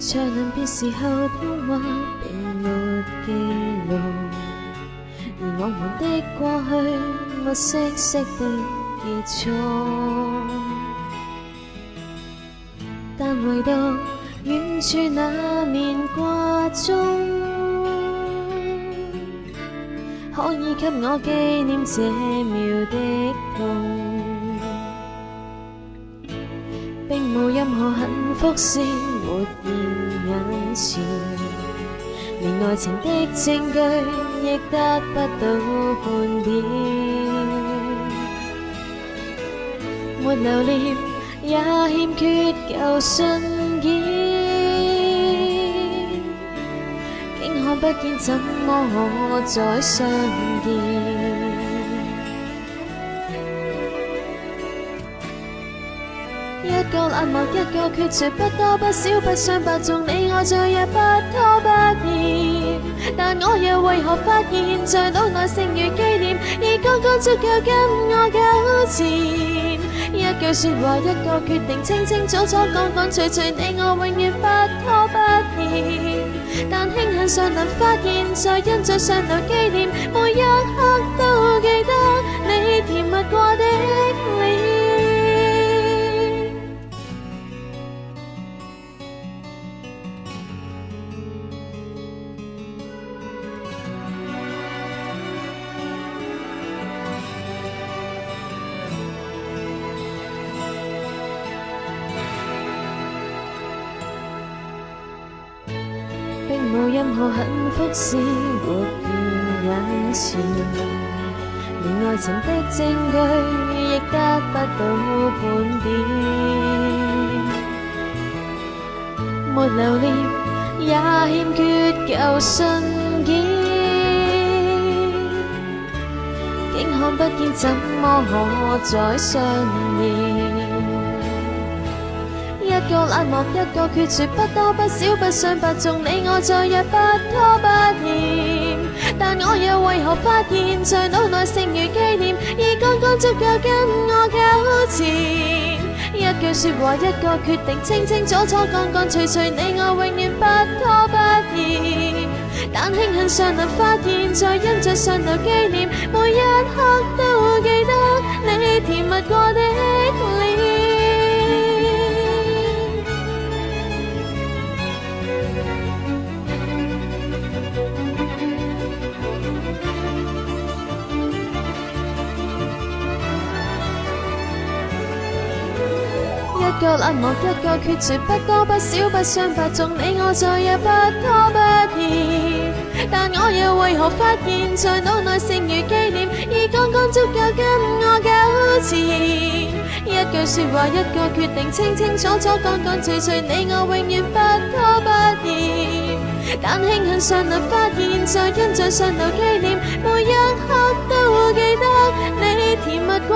才能別時候通話並沒記錄，而我們的過去沒息息的結束，但唯獨遠處那面掛鐘，可以給我紀念這秒的痛。並無任何幸福是沒現眼前，連愛情的證據亦得不到半點，沒留戀也欠缺舊信件，竟看不見怎麼可再相見。一個冷漠，一個決絕，不多不少，不相伯仲，你我再也不拖不欠。但我又為何發現，在腦內剩餘紀念，已剛剛足夠跟我糾纏。一句說話，一個決定，清清楚楚，講講隨隨，你我永遠不拖不欠。但慶幸尚能發現，在印象上留紀念，每一刻都記得你甜蜜過的臉。並無任何幸福是活現眼前，連愛情的證據亦得不到半點，沒留戀也欠缺舊信件，竟看不見怎麼可再相見。一個冷漠，一個決絕，不多不少，不相伯仲，你我再也不拖不欠。但我又為何發現，在腦內剩餘紀念，已剛剛足夠跟我糾纏。一句說話，一個決定，清清楚楚，講講隨隨，你我永遠不拖不欠。但慶幸尚能發現，在印象上留紀念，每一刻都記得你甜蜜過的臉。一個冷漠，一個決絕，不多不少，不相伯仲，你我再也不拖不欠。但我又為何發現，在腦內剩餘紀念，已剛剛足夠跟我糾纏。一句說話，一個決定，清清楚楚，講講隨隨，你我永遠不拖不欠。但慶幸尚能發現，在印象上留紀念，每一刻都記得你甜蜜過